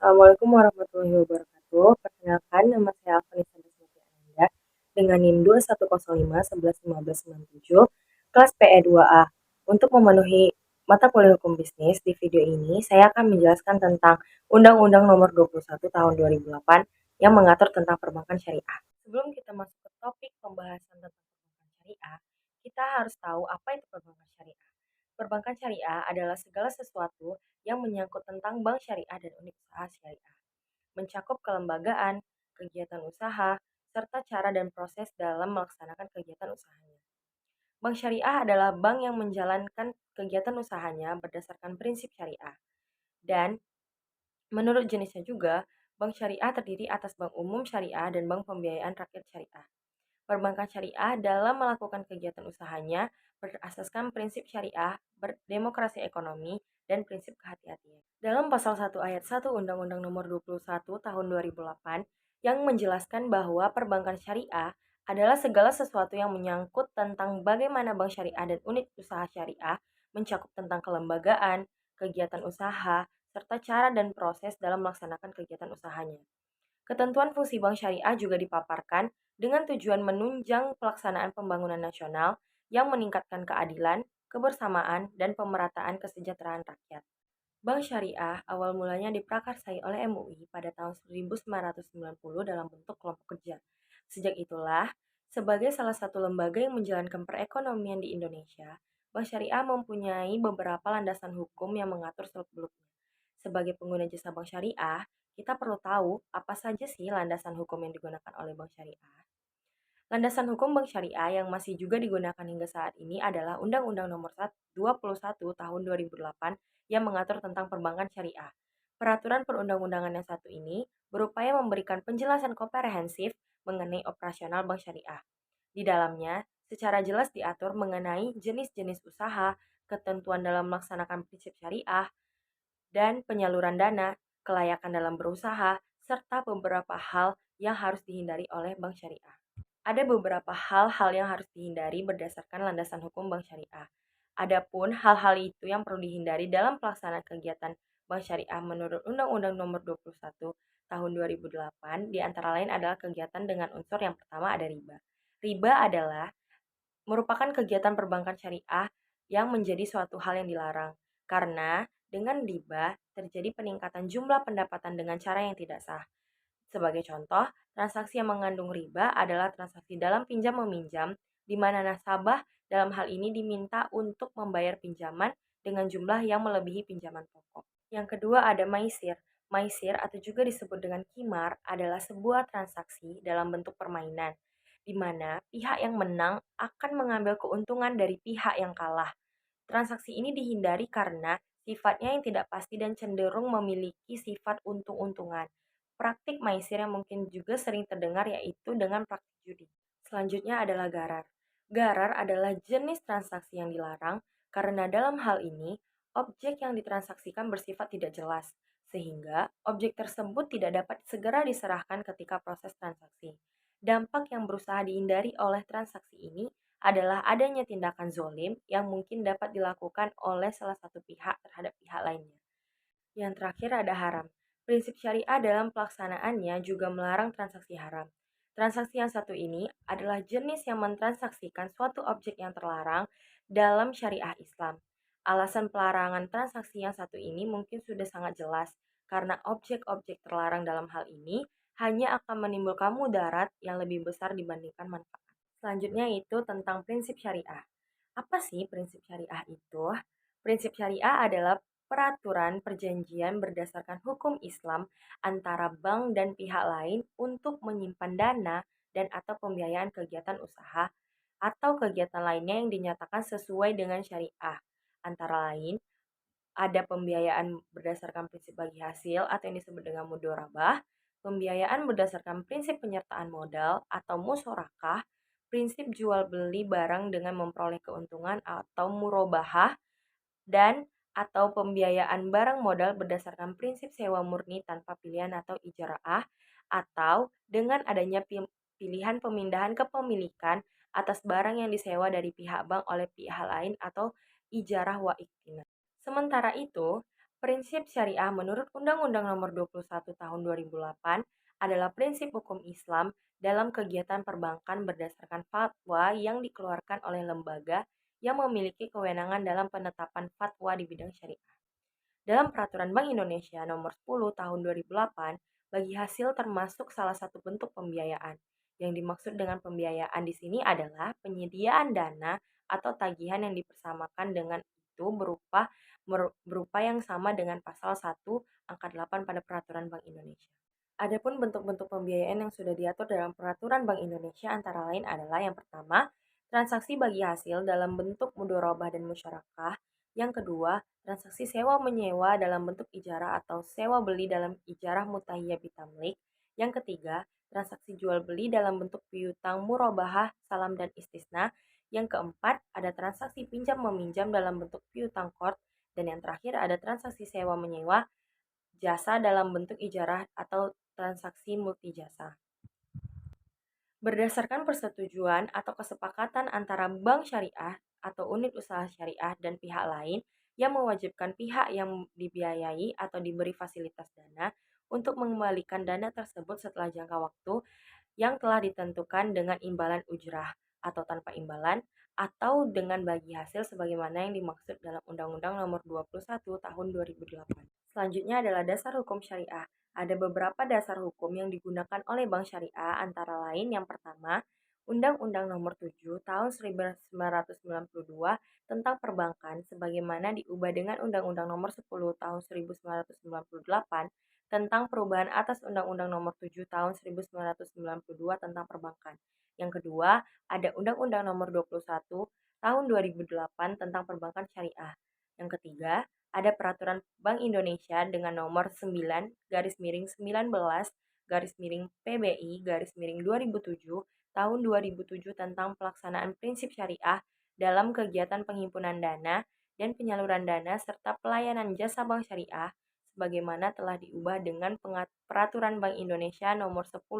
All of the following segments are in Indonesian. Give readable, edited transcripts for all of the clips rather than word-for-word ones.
Assalamualaikum warahmatullahi wabarakatuh. Perkenalkan, nama saya Alfanisa Basmati Ananda dengan NIM 2105 11 15 97, kelas PE2A. Untuk memenuhi mata kuliah hukum bisnis, di video ini saya akan menjelaskan tentang Undang-Undang Nomor 21 Tahun 2008 yang mengatur tentang perbankan syariah. Sebelum kita masuk ke topik pembahasan tentang perbankan syariah, kita harus tahu apa itu perbankan syariah. Perbankan syariah adalah segala sesuatu yang menyangkut tentang bank syariah dan unit usaha syariah, mencakup kelembagaan, kegiatan usaha, serta cara dan proses dalam melaksanakan kegiatan usahanya. Bank syariah adalah bank yang menjalankan kegiatan usahanya berdasarkan prinsip syariah. Dan menurut jenisnya juga, bank syariah terdiri atas bank umum syariah dan bank pembiayaan rakyat syariah. Perbankan syariah dalam melakukan kegiatan usahanya berasaskan prinsip syariah, berdemokrasi ekonomi, dan prinsip kehati-hatian. Dalam pasal 1 ayat 1 Undang-Undang Nomor 21 Tahun 2008 yang menjelaskan bahwa perbankan syariah adalah segala sesuatu yang menyangkut tentang bagaimana bank syariah dan unit usaha syariah mencakup tentang kelembagaan, kegiatan usaha, serta cara dan proses dalam melaksanakan kegiatan usahanya. Ketentuan fungsi bank syariah juga dipaparkan dengan tujuan menunjang pelaksanaan pembangunan nasional yang meningkatkan keadilan, kebersamaan, dan pemerataan kesejahteraan rakyat. Bank Syariah awal mulanya diprakarsai oleh MUI pada tahun 1990 dalam bentuk kelompok kerja. Sejak itulah, sebagai salah satu lembaga yang menjalankan perekonomian di Indonesia, Bank Syariah mempunyai beberapa landasan hukum yang mengatur seluk-beluknya. Sebagai pengguna jasa Bank Syariah, kita perlu tahu apa saja sih landasan hukum yang digunakan oleh Bank Syariah. Landasan hukum bank syariah yang masih juga digunakan hingga saat ini adalah Undang-Undang Nomor 21 Tahun 2008 yang mengatur tentang perbankan syariah. Peraturan perundang-undangan yang satu ini berupaya memberikan penjelasan komprehensif mengenai operasional bank syariah. Di dalamnya, secara jelas diatur mengenai jenis-jenis usaha, ketentuan dalam melaksanakan prinsip syariah, dan penyaluran dana, kelayakan dalam berusaha, serta beberapa hal yang harus dihindari oleh bank syariah. Ada beberapa hal-hal yang harus dihindari berdasarkan landasan hukum bank syariah. Adapun hal-hal itu yang perlu dihindari dalam pelaksanaan kegiatan bank syariah menurut Undang-Undang Nomor 21 Tahun 2008 di antara lain adalah kegiatan dengan unsur yang pertama ada riba. Riba adalah merupakan kegiatan perbankan syariah yang menjadi suatu hal yang dilarang karena dengan riba terjadi peningkatan jumlah pendapatan dengan cara yang tidak sah. Sebagai contoh, transaksi yang mengandung riba adalah transaksi dalam pinjam-meminjam, di mana nasabah dalam hal ini diminta untuk membayar pinjaman dengan jumlah yang melebihi pinjaman pokok. Yang kedua ada maisir. Maisir atau juga disebut dengan kimar adalah sebuah transaksi dalam bentuk permainan, di mana pihak yang menang akan mengambil keuntungan dari pihak yang kalah. Transaksi ini dihindari karena sifatnya yang tidak pasti dan cenderung memiliki sifat untung-untungan. Praktik maisir yang mungkin juga sering terdengar yaitu dengan praktik judi. Selanjutnya adalah garar. Garar adalah jenis transaksi yang dilarang karena dalam hal ini objek yang ditransaksikan bersifat tidak jelas, sehingga objek tersebut tidak dapat segera diserahkan ketika proses transaksi. Dampak yang berusaha dihindari oleh transaksi ini adalah adanya tindakan zolim yang mungkin dapat dilakukan oleh salah satu pihak terhadap pihak lainnya. Yang terakhir ada haram. Prinsip syariah dalam pelaksanaannya juga melarang transaksi haram. Transaksi yang satu ini adalah jenis yang mentransaksikan suatu objek yang terlarang dalam syariah Islam. Alasan pelarangan transaksi yang satu ini mungkin sudah sangat jelas, karena objek-objek terlarang dalam hal ini hanya akan menimbulkan mudarat yang lebih besar dibandingkan manfaat. Selanjutnya itu tentang prinsip syariah. Apa sih prinsip syariah itu? Prinsip syariah adalah peraturan perjanjian berdasarkan hukum Islam antara bank dan pihak lain untuk menyimpan dana dan atau pembiayaan kegiatan usaha atau kegiatan lainnya yang dinyatakan sesuai dengan syariah. Antara lain, ada pembiayaan berdasarkan prinsip bagi hasil atau yang disebut dengan mudorabah, pembiayaan berdasarkan prinsip penyertaan modal atau musyarakah, prinsip jual beli barang dengan memperoleh keuntungan atau murobahah, dan atau pembiayaan barang modal berdasarkan prinsip sewa murni tanpa pilihan atau ijarah, atau dengan adanya pilihan pemindahan kepemilikan atas barang yang disewa dari pihak bank oleh pihak lain atau ijarah wa iktina. Sementara itu, Prinsip syariah menurut Undang-Undang Nomor 21 Tahun 2008 adalah prinsip hukum Islam dalam kegiatan perbankan berdasarkan fatwa yang dikeluarkan oleh lembaga yang memiliki kewenangan dalam penetapan fatwa di bidang syariah. Dalam Peraturan Bank Indonesia Nomor 10 Tahun 2008, bagi hasil termasuk salah satu bentuk pembiayaan. Yang dimaksud dengan pembiayaan di sini adalah penyediaan dana atau tagihan yang dipersamakan dengan itu berupa yang sama dengan pasal 1 angka 8 pada Peraturan Bank Indonesia. Adapun bentuk-bentuk pembiayaan yang sudah diatur dalam Peraturan Bank Indonesia antara lain adalah yang pertama, transaksi bagi hasil dalam bentuk mudorobah dan musyarakah. Yang kedua, transaksi sewa-menyewa dalam bentuk ijarah atau sewa-beli dalam ijarah mutahiyyah bitamlik. Yang ketiga, transaksi jual-beli dalam bentuk piutang murabahah, salam dan istisna. Yang keempat, ada transaksi pinjam-meminjam dalam bentuk piutang kord. Dan yang terakhir, ada transaksi sewa-menyewa jasa dalam bentuk ijarah atau transaksi multijasa. Berdasarkan persetujuan atau kesepakatan antara bank syariah atau unit usaha syariah dan pihak lain yang mewajibkan pihak yang dibiayai atau diberi fasilitas dana untuk mengembalikan dana tersebut setelah jangka waktu yang telah ditentukan dengan imbalan ujrah atau tanpa imbalan atau dengan bagi hasil sebagaimana yang dimaksud dalam Undang-Undang Nomor 21 Tahun 2008. Selanjutnya adalah dasar hukum syariah. Ada beberapa dasar hukum yang digunakan oleh Bank Syariah antara lain yang pertama, Undang-Undang Nomor 7 Tahun 1992 tentang perbankan sebagaimana diubah dengan Undang-Undang Nomor 10 Tahun 1998 tentang perubahan atas Undang-Undang Nomor 7 Tahun 1992 tentang perbankan. Yang kedua, ada Undang-Undang Nomor 21 Tahun 2008 tentang perbankan syariah. Yang ketiga, ada Peraturan Bank Indonesia dengan nomor 9 garis miring 19 garis miring PBI garis miring 2007 tahun 2007 tentang pelaksanaan prinsip syariah dalam kegiatan penghimpunan dana dan penyaluran dana serta pelayanan jasa bank syariah sebagaimana telah diubah dengan Peraturan Bank Indonesia nomor 10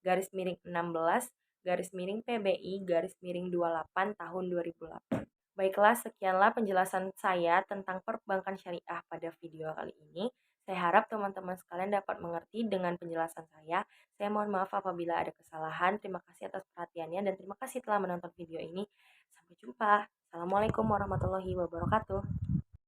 garis miring 16 garis miring PBI garis miring 28 tahun 2008. Baiklah, sekianlah penjelasan saya tentang perbankan syariah pada video kali ini. Saya harap teman-teman sekalian dapat mengerti dengan penjelasan saya. Saya mohon maaf apabila ada kesalahan. Terima kasih atas perhatiannya dan terima kasih telah menonton video ini. Sampai jumpa. Assalamualaikum warahmatullahi wabarakatuh.